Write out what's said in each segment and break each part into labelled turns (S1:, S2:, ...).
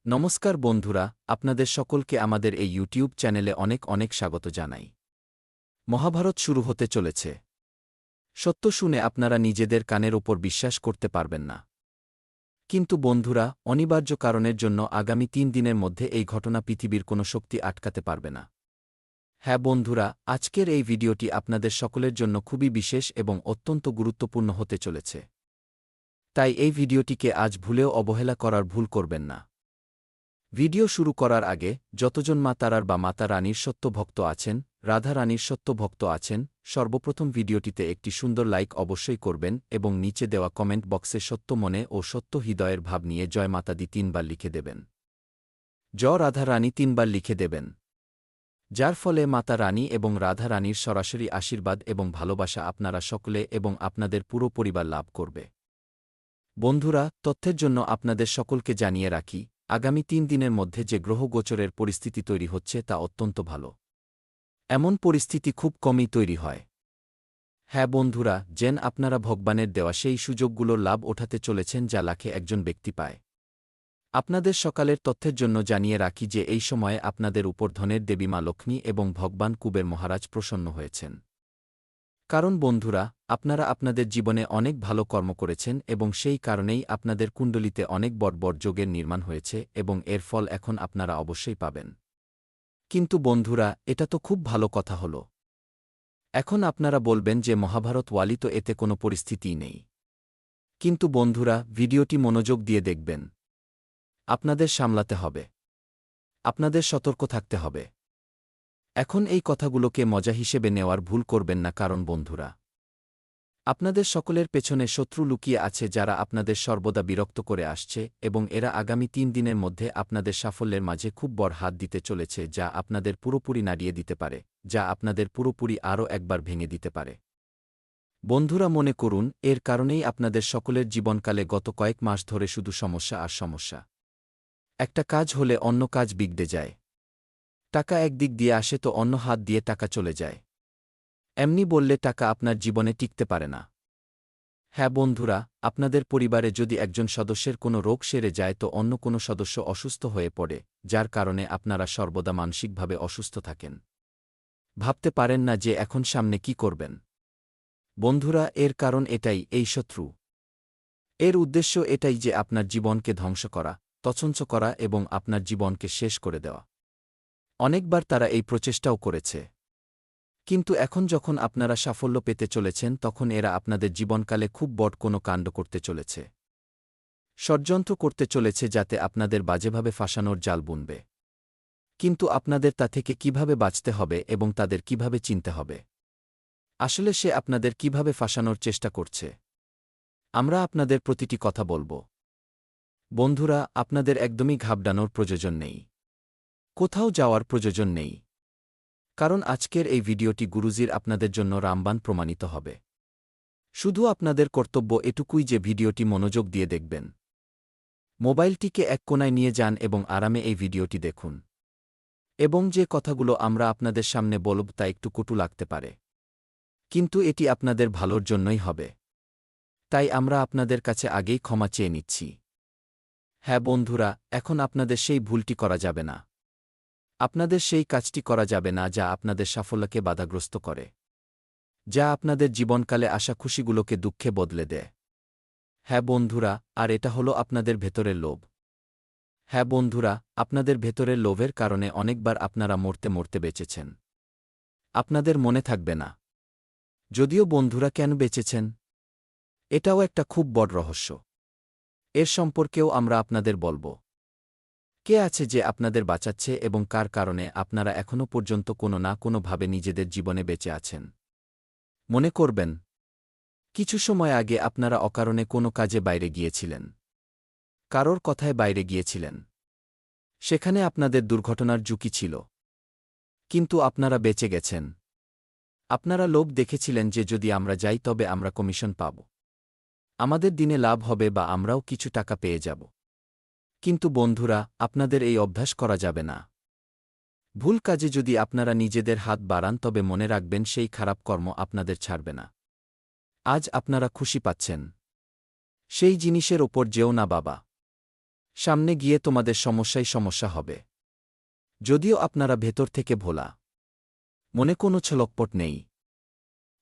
S1: নমস্কার বন্ধুরা, আপনাদের সকলকে আমাদের এই ইউটিউব চ্যানেলে অনেক অনেক স্বাগত জানাই। মহাভারত শুরু হতে চলেছে। সত্য শুনে আপনারা নিজেদের কানের ওপর বিশ্বাস করতে পারবেন না। কিন্তু বন্ধুরা, অনিবার্য কারণের জন্য আগামী ৩ দিনের মধ্যে এই ঘটনা পৃথিবীর কোনো শক্তি আটকাতে পারবে না। হ্যাঁ বন্ধুরা, আজকের এই ভিডিওটি আপনাদের সকলের জন্য খুবই বিশেষ এবং অত্যন্ত গুরুত্বপূর্ণ হতে চলেছে। তাই এই ভিডিওটিকে আজ ভুলেও অবহেলা করার ভুল করবেন না। ভিডিও শুরু করার আগে যতজন মা তারার বা মাতা রানীর সত্য ভক্ত আছেন, রাধা রানীর সত্য ভক্ত আছেন, সর্বপ্রথম ভিডিওটিতে একটি সুন্দর লাইক অবশ্যই করবেন এবং নিচে দেওয়া কমেন্ট বক্সে সত্য মনে ও সত্য হৃদয়ের ভাব নিয়ে জয় মাতাদি ৩ বার লিখে দেবেন। জয় রাধা রানী ৩ বার লিখে দেবেন। যার ফলে মাতা রানী এবং রাধা রানীর সরাসরি আশীর্বাদ এবং ভালোবাসা আপনারা সকলে এবং আপনাদের পুরো পরিবার লাভ করবে। বন্ধুরা, তথ্যের জন্য আপনাদের সকলকে জানিয়ে রাখি, আগামী ৩ দিনের মধ্যে যে গ্রহগোচরের পরিস্থিতি তৈরি হচ্ছে তা অত্যন্ত ভালো। এমন পরিস্থিতি খুব কমই তৈরি হয়। হ্যাঁ বন্ধুরা, যেন আপনারা ভগবানের দেওয়া সেই সুযোগগুলোর লাভ ওঠাতে চলেছেন যা লাখে একজন ব্যক্তি পায়। আপনাদের সকালের তথ্যের জন্য জানিয়ে রাখি যে এই সময়ে আপনাদের উপর ধনের দেবী মা লক্ষ্মী এবং ভগবান কুবের মহারাজ প্রসন্ন হয়েছেন। কারণ বন্ধুরা, আপনারা আপনাদের জীবনে অনেক ভালো কর্ম করেছেন এবং সেই কারণেই আপনাদের কুণ্ডলিতে অনেক বড় বড় যোগের নির্মাণ হয়েছে এবং এর ফল এখন আপনারা অবশ্যই পাবেন। কিন্তু বন্ধুরা, এটা তো খুব ভালো কথা হল। এখন আপনারা বলবেন যে মহাভারত ওয়ালি তো এতে কোনো পরিস্থিতিই নেই। কিন্তু বন্ধুরা, ভিডিওটি মনোযোগ দিয়ে দেখবেন। আপনাদের সামলাতে হবে। আপনাদের সতর্ক থাকতে হবে। এখন এই কথাগুলোকে মজা হিসেবে নেওয়ার ভুল করবেন না, কারণ বন্ধুরা, আপনাদের সকলের পেছনে শত্রু লুকিয়ে আছে যারা আপনাদের সর্বদা বিরক্ত করে আসছে এবং এরা আগামী ৩ দিনের মধ্যে আপনাদের সাফল্যের মাঝে খুব বড় হাত দিতে চলেছে, যা আপনাদের পুরোপুরি নাড়িয়ে দিতে পারে, যা আপনাদের পুরোপুরি আরও একবার ভেঙে দিতে পারে। বন্ধুরা, মনে করুন, এর কারণেই আপনাদের সকলের জীবনকালে গত কয়েক মাস ধরে শুধু সমস্যা আর সমস্যা। একটা কাজ হলে অন্য কাজ বিগড়ে যায়। টাকা একদিক দিয়ে আসে তো অন্য হাত দিয়ে টাকা চলে যায়। এমনি বললে টাকা আপনার জীবনে টিকতে পারে না। হ্যাঁ বন্ধুরা, আপনাদের পরিবারে যদি একজন সদস্যের কোনো রোগ সেরে যায় তো অন্য কোনো সদস্য অসুস্থ হয়ে পড়ে, যার কারণে আপনারা সর্বদা মানসিকভাবে অসুস্থ থাকেন। ভাবতে পারেন না যে এখন সামনে কি করবেন। বন্ধুরা, এর কারণ এটাই, এই শত্রু। এর উদ্দেশ্য এটাই যে আপনার জীবনকে ধ্বংস করা, তছঞ্চ করা এবং আপনার জীবনকে শেষ করে দেওয়া। অনেকবার তারা এই প্রচেষ্টাও করেছে। কিন্তু এখন যখন আপনারা সাফল্য পেতে চলেছেন তখন এরা আপনাদের জীবনকালে খুব বড় কোনো কাণ্ড করতে চলেছে। ষড়যন্ত্র করতে চলেছে যাতে আপনাদের বাজেভাবে ফাঁসানোর জাল বুনবে। কিন্তু আপনাদের তা থেকে কিভাবে বাঁচতে হবে এবং তাদের কিভাবে চিনতে হবে। আসলে সে আপনাদের কিভাবে ফাঁসানোর চেষ্টা করছে, আমরা আপনাদের প্রতিটি কথা বলব। বন্ধুরা, আপনাদের একদমই ঘাবড়ানোর প্রয়োজন নেই। কোথাও যাওয়ার প্রয়োজন নেই। কারণ আজকের এই ভিডিওটি গুরুজির আপনাদের জন্য রামবাণ প্রমাণিত হবে। শুধু আপনাদের কর্তব্য এটুকুই যে ভিডিওটি মনোযোগ দিয়ে দেখবেন। মোবাইলটিকে এক কোণায় নিয়ে যান এবং আরামে এই ভিডিওটি দেখুন। এবং যে কথাগুলো আমরা আপনাদের সামনে বলব তা একটু কটু লাগতে পারে, কিন্তু এটি আপনাদের ভালোর জন্যই হবে। তাই আমরা আপনাদের কাছে আগেই ক্ষমা চেয়ে নিচ্ছি। হ্যাঁ বন্ধুরা, এখন আপনাদের সেই ভুলটি করা যাবে না। আপনাদের সেই কাজটি করা যাবে না যা আপনাদের সাফল্যকে বাধাগ্রস্ত করে, যা আপনাদের জীবনকালে আসা খুশিগুলোকে দুঃখে বদলে দেয়। হ্যাঁ বন্ধুরা, আর এটা হলো আপনাদের ভেতরের লোভ। হ্যাঁ বন্ধুরা, আপনাদের ভেতরের লোভের কারণে অনেকবার আপনারা মরতে মরতে বেঁচেছেন। আপনাদের মনে থাকবে না। যদিও বন্ধুরা, কেন বেঁচেছেন? এটাও একটা খুব বড় রহস্য। এর সম্পর্কেও আমরা আপনাদের বলব। কে আছে যে আপনাদের বাঁচাচ্ছে এবং কার কারণে আপনারা এখনও পর্যন্ত কোনো না কোনোভাবে নিজেদের জীবনে বেঁচে আছেন। মনে করবেন, কিছু সময় আগে আপনারা অকারণে কোনো কাজে বাইরে গিয়েছিলেন। কারোর কথায় বাইরে গিয়েছিলেন। সেখানে আপনাদের দুর্ঘটনার ঝুঁকি ছিল। কিন্তু আপনারা বেঁচে গেছেন। আপনারা লোভ দেখেছিলেন যে যদি আমরা যাই তবে আমরা কমিশন পাব। আমাদের দিনে লাভ হবে বা আমরাও কিছু টাকা পেয়ে যাব। কিন্তু বন্ধুরা, আপনাদের এই অভ্যাস করা যাবে না। ভুল কাজে যদি আপনারা নিজেদের হাত বাড়ান তবে মনে রাখবেন সেই খারাপ কর্ম আপনাদের ছাড়বে না। আজ আপনারা খুশি পাচ্ছেন, সেই জিনিসের ওপর যেও না বাবা। সামনে গিয়ে তোমাদের সমস্যাই সমস্যা হবে। যদিও আপনারা ভেতর থেকে ভোলা, মনে কোনো ছলকপট নেই।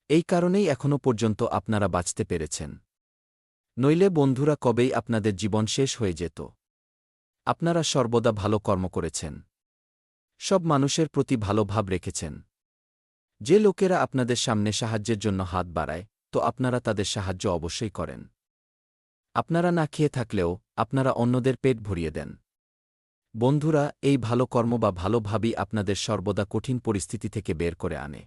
S1: এই কারণেই এখনও পর্যন্ত আপনারা বাঁচতে পেরেছেন। নইলে বন্ধুরা কবেই আপনাদের জীবন শেষ হয়ে যেত। আপনারা সর্বদা ভালো কর্ম করেছেন, সব মানুষের প্রতি ভালো ভাব রেখেছেন। যে লোকেরা আপনাদের সামনে সাহায্যের জন্য হাত বাড়ায়, তো আপনারা তাদের সাহায্য অবশ্যই করেন। আপনারা না খেয়ে থাকলেও আপনারা অন্যদের পেট ভরিয়ে দেন। বন্ধুরা, এই ভালো কর্ম বা ভালো ভাবই আপনাদের সর্বদা কঠিন পরিস্থিতি থেকে বের করে আনে।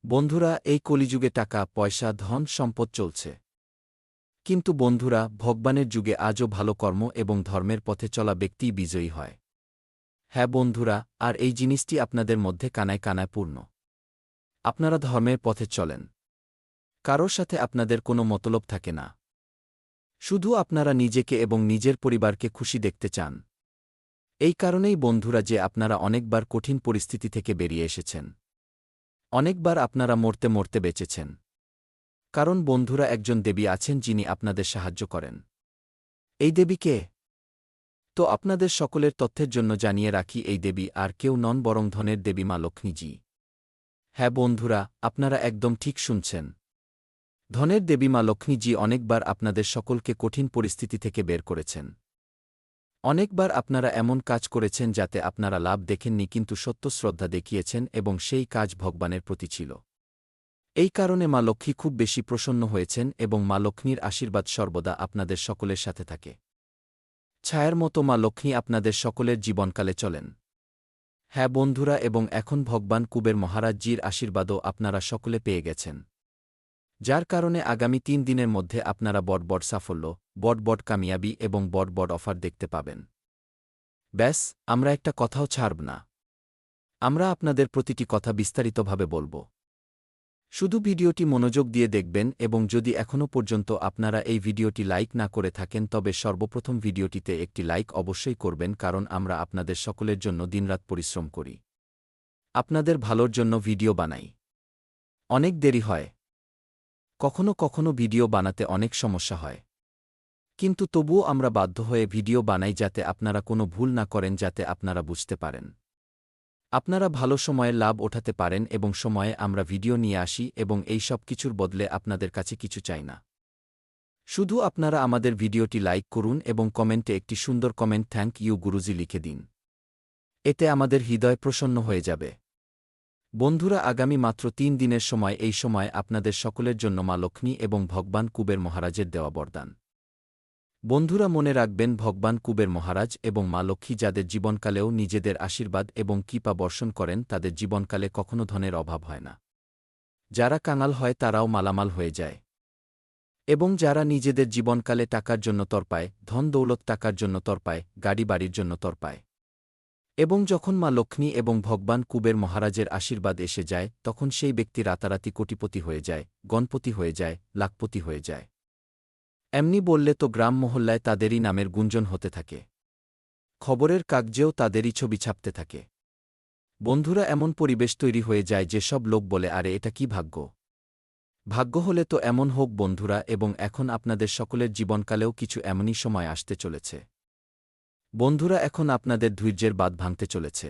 S1: বন্ধুরা, এই কলিযুগে টাকা পয়সা ধন সম্পদ চলছে, কিন্তু বন্ধুরা ভগবানের যুগে আজও ভালো কর্ম এবং ধর্মের পথে চলা ব্যক্তিই বিজয়ী হয়। হ্যাঁ বন্ধুরা, আর এই জিনিসটি আপনাদের মধ্যে কানায় কানায় পূর্ণ। আপনারা ধর্মের পথে চলেন, কারোর সাথে আপনাদের কোনো মতলব থাকে না। শুধু আপনারা নিজেকে এবং নিজের পরিবারকে খুশি দেখতে চান। এই কারণেই বন্ধুরা যে আপনারা অনেকবার কঠিন পরিস্থিতি থেকে বেরিয়ে এসেছেন, অনেকবার আপনারা মরতে মরতে বেঁচেছেন। কারণ বন্ধুরা একজন দেবী আছেন যিনি আপনাদের সাহায্য করেন। এই দেবী কে? তো আপনাদের সকলের তথ্যের জন্য জানিয়ে রাখি, এই দেবী আর কেউ নন বরং ধনের দেবী মা লক্ষ্মীজি। হ্যাঁ বন্ধুরা, আপনারা একদম ঠিক শুনছেন। ধনের দেবী মা লক্ষ্মীজি অনেকবার আপনাদের সকলকে কঠিন পরিস্থিতি থেকে বের করেছেন। অনেকবার আপনারা এমন কাজ করেছেন যাতে আপনারা লাভ দেখেননি, কিন্তু সত্য শ্রদ্ধা দেখিয়েছেন এবং সেই কাজ ভগবানের প্রতি ছিল। এই কারণে মা লক্ষ্মী খুব বেশি প্রসন্ন হয়েছেন এবং মা লক্ষ্মীর আশীর্বাদ সর্বদা আপনাদের সকলের সাথে থাকে। ছায়ার মতো মা লক্ষ্মী আপনাদের সকলের জীবনকালে চলেন। হ্যাঁ বন্ধুরা, এবং এখন ভগবান কুবের মহারাজজির আশীর্বাদও আপনারা সকলে পেয়ে গেছেন, যার কারণে আগামী 3 দিনের মধ্যে আপনারা বড় বড় সাফল্য, বড় বড় কামিয়াবি এবং বড় বড় অফার দেখতে পাবেন। ব্যাস, আমরা একটা কথাও ছাড়ব না। আমরা আপনাদের প্রতিটি কথা বিস্তারিতভাবে বলব। শুধু ভিডিওটি মনোযোগ দিয়ে দেখবেন, এবং যদি এখনও পর্যন্ত আপনারা এই ভিডিওটি লাইক না করে থাকেন তবে সর্বপ্রথম ভিডিওটিতে একটি লাইক অবশ্যই করবেন, কারণ আমরা আপনাদের সকলের জন্য দিনরাত পরিশ্রম করি। আপনাদের ভালোর জন্য ভিডিও বানাই। অনেক দেরি হয়, কখনো কখনো ভিডিও বানাতে অনেক সমস্যা হয়, কিন্তু তবুও আমরা বাধ্য হয়ে ভিডিও বানাই যাতে আপনারা কোনো ভুল না করেন, যাতে আপনারা বুঝতে পারেন, আপনারা ভালো সময়ে লাভ ওঠাতে পারেন এবং সময়ে আমরা ভিডিও নিয়ে আসি এবং এই সব কিছুর বদলে আপনাদের কাছে কিছু চাই না। শুধু আপনারা আমাদের ভিডিওটি লাইক করুন এবং কমেন্টে একটি সুন্দর কমেন্ট থ্যাংক ইউ গুরুজি লিখে দিন। এতে আমাদের হৃদয় প্রসন্ন হয়ে যাবে। বন্ধুরা, আগামী মাত্র 3 দিনের সময়, এই সময় আপনাদের সকলের জন্য মা লক্ষ্মী এবং ভগবান কুবের মহারাজের দেওয়া বরদান। বন্ধুরা মনে রাখবেন, ভগবান কুবের মহারাজ এবং মা লক্ষ্মী যাদের জীবনকালেও নিজেদের আশীর্বাদ এবং কৃপা বর্ষণ করেন, তাদের জীবনকালে কখনো ধনের অভাব হয় না। যারা কাঙাল হয় তারাও মালামাল হয়ে যায়, এবং যারা নিজেদের জীবনকালে টাকার জন্য তরপায়, ধন দৌলত টাকার জন্য তরপায়, গাড়ি বাড়ির জন্য তরপায়, এবং যখন মা লক্ষ্মী এবং ভগবান কুবের মহারাজের আশীর্বাদ এসে যায়, তখন সেই ব্যক্তি রাতারাতি কোটিপতি হয়ে যায়, গণপতি হয়ে যায়, লাখপতি হয়ে যায়। এমনি বললে তো গ্রাম মহল্লায় তাদেরই নামের গুঞ্জন হতে থাকে, খবরের কাগজেও তাদেরই ছবি ছাপতে থাকে। বন্ধুরা, এমন পরিবেশ তৈরি হয়ে যায় যে সব লোক বলে, আরে এটা কি ভাগ্য! ভাগ্য হলে তো এমন হোক বন্ধুরা, এবং এখন আপনাদের সকলের জীবনকালেও কিছু এমনই সময় আসতে চলেছে। বন্ধুরা, এখন আপনাদের ধৈর্যের বাঁধ ভাঙতে চলেছে।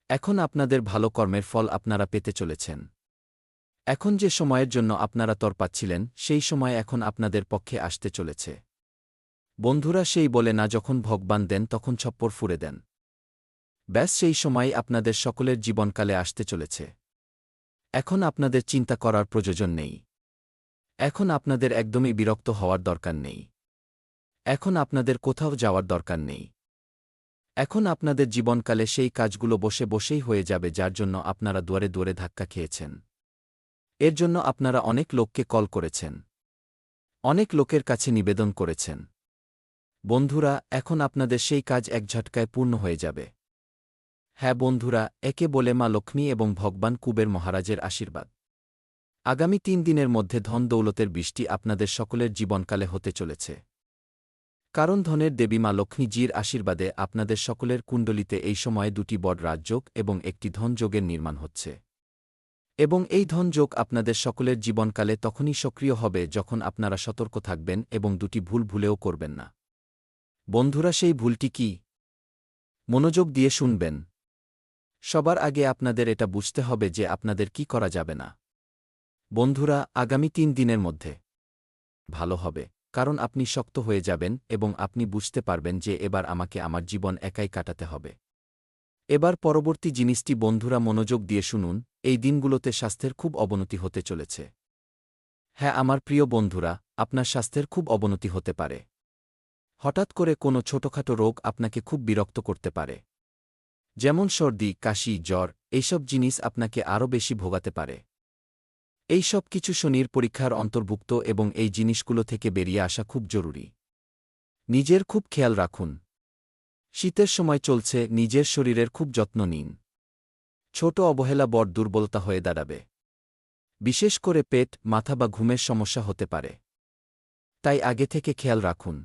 S1: এখন আপনাদের ভালো কর্মের ফল আপনারা পেতে চলেছেন। এখন যে সময়ের জন্য আপনারা তরপাচ্ছিলেন, সেই সময় এখন আপনাদের পক্ষে আসতে চলেছে। বন্ধুরা, সেই বলে না, যখন ভগবান দেন তখন ছপ্পর ফুঁড়ে দেন। ব্যাস সেই সময় আপনাদের সকলের জীবনকালে আসতে চলেছে। এখন আপনাদের চিন্তা করার প্রয়োজন নেই। এখন আপনাদের একদমই বিরক্ত হওয়ার দরকার নেই। এখন আপনাদের কোথাও যাওয়ার দরকার নেই। এখন আপনাদের জীবনকালে সেই কাজগুলো বসে বসেই হয়ে যাবে, যার জন্য আপনারা দুয়ারে দুয়ারে ধাক্কা খেয়েছেন। এর জন্য আপনারা অনেক লোককে কল করেছেন, অনেক লোকের কাছে নিবেদন করেছেন। বন্ধুরা, এখন আপনাদের সেই কাজ এক ঝটকায় পূর্ণ হয়ে যাবে। হ্যাঁ বন্ধুরা, একে বলে মা লক্ষ্মী এবং ভগবান কুবের মহারাজের আশীর্বাদ। আগামী 3 দিনের মধ্যে ধন দৌলতের বৃষ্টি আপনাদের সকলের জীবনকালে হতে চলেছে। কারণ ধনের দেবী মা লক্ষ্মীজির আশীর্বাদে আপনাদের সকলের কুণ্ডলিতে এই সময়ে 2টি বড় রাজযোগ এবং একটি ধনযোগের নির্মাণ হচ্ছে। এবং এই ধনযোগ আপনাদের সকলের জীবনকালে তখনই সক্রিয় হবে যখন আপনারা সতর্ক থাকবেন এবং 2টি ভুল ভুলেও করবেন না। বন্ধুরা, সেই ভুলটি কি? মনোযোগ দিয়ে শুনবেন। সবার আগে আপনাদের এটা বুঝতে হবে যে আপনাদের কি করা যাবে না। বন্ধুরা, আগামী 3 দিনের মধ্যে ভালো হবে, কারণ আপনি শক্ত হয়ে যাবেন এবং আপনি বুঝতে পারবেন যে এবার আমাকে আমার জীবন একাই কাটাতে হবে। এবার পরবর্তী জিনিসটি বন্ধুরা মনোযোগ দিয়ে শুনুন, এই দিনগুলোতে স্বাস্থ্যের খুব অবনতি হতে চলেছে। হ্যাঁ আমার প্রিয় বন্ধুরা, আপনার স্বাস্থ্যের খুব অবনতি হতে পারে। হঠাৎ করে কোনো ছোটখাটো রোগ আপনাকে খুব বিরক্ত করতে পারে। যেমন সর্দি, কাশি, জ্বর, এইসব জিনিস আপনাকে আরও বেশি ভোগাতে পারে। এই সব কিছু শনির পরীক্ষার অন্তর্ভুক্ত এবং এই জিনিসগুলো থেকে বেরিয়ে আসা খুব জরুরি। নিজের খুব খেয়াল রাখুন। শীতের সময় চলছে, নিজের শরীরের খুব যত্ন নিন। ছোট অবহেলা বড় দুর্বলতা হয়ে দাঁড়াবে। বিশেষ করে পেট, মাথা বা ঘুমের সমস্যা হতে পারে। তাই আগে থেকে খেয়াল রাখুন।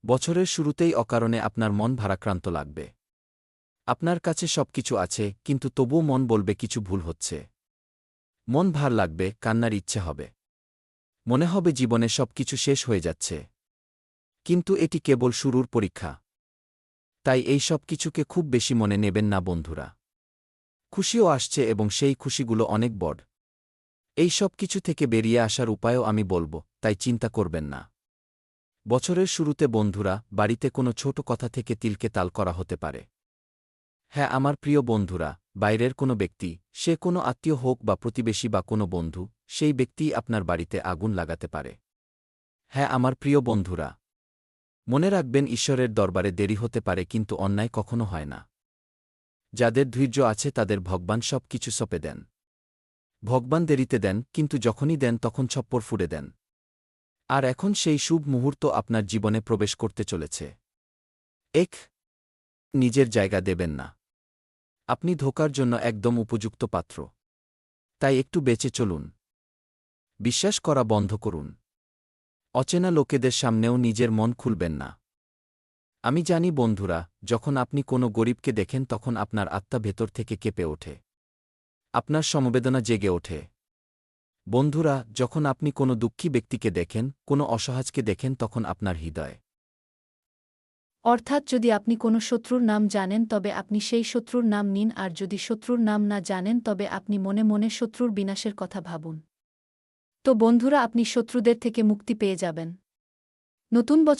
S1: বছরের শুরুতেই অকারণে আপনার মন ভারাক্রান্ত লাগবে। আপনার কাছে সবকিছু আছে, কিন্তু তবুও মন বলবে কিছু ভুল হচ্ছে। মন ভার লাগবে, কান্নার ইচ্ছে হবে। মনে হবে জীবনে সবকিছু শেষ হয়ে যাচ্ছে। কিন্তু এটি কেবল শুরুর পরীক্ষা। তাই এই সব কিছুকে খুব বেশি মনে নেবেন না বন্ধুরা। খুশিও আসছে এবং সেই খুশিগুলো অনেক বড়। এই সব কিছু থেকে বেরিয়ে আসার উপায়ও আমি বলবো, তাই চিন্তা করবেন না। বছরের শুরুতে বন্ধুরা, বাড়িতে কোনো ছোট কথা থেকে তিলকে তাল করা হতে পারে। হ্যাঁ আমার প্রিয় বন্ধুরা, বাইরের কোনো ব্যক্তি, সে কোনো আত্মীয় হোক বা প্রতিবেশী বা কোনো বন্ধু, সেই ব্যক্তিই আপনার বাড়িতে আগুন লাগাতে পারে। হ্যাঁ আমার প্রিয় বন্ধুরা, মনে রাখবেন ঈশ্বরের দরবারে দেরি হতে পারে কিন্তু অন্যায় কখনো হয় না। যাদের ধৈর্য আছে তাদের ভগবান সব কিছু সঁপে দেন। ভগবান দেরিতে দেন, কিন্তু যখনই দেন তখন ছপ্পর ফুঁড়ে দেন। আর এখন সেই শুভ মুহূর্ত আপনার জীবনে প্রবেশ করতে চলেছে। নিজের জায়গা দেবেন না। আপনি ধোঁকার জন্য একদম উপযুক্ত পাত্র। তাই একটু বেঁচে চলুন। বিশ্বাস করা বন্ধ করুন। অচেনা লোকেদের সামনেও নিজের মন খুলবেন না। আমি জানি বন্ধুরা, যখন আপনি কোনো গরিবকে দেখেন তখন আপনার আত্মা ভেতর থেকে কেঁপে ওঠে। আপনার সমবেদনা জেগে ওঠে। বন্ধুরা, যখন আপনি কোনো দুঃখী ব্যক্তিকে দেখেন, কোনো অসহায়কে দেখেন তখন আপনার হৃদয়।
S2: অর্থাৎ যদি আপনি কোনো শত্রুর নাম জানেন তবে আপনি সেই শত্রুর নাম নিন, আর যদি শত্রুর নাম না জানেন তবে আপনি মনে মনে শত্রুর বিনাশের কথা ভাবুন। তো বন্ধুরা, আপনি শত্রুদের থেকে মুক্তি পেয়ে যাবেন। নতুন বছর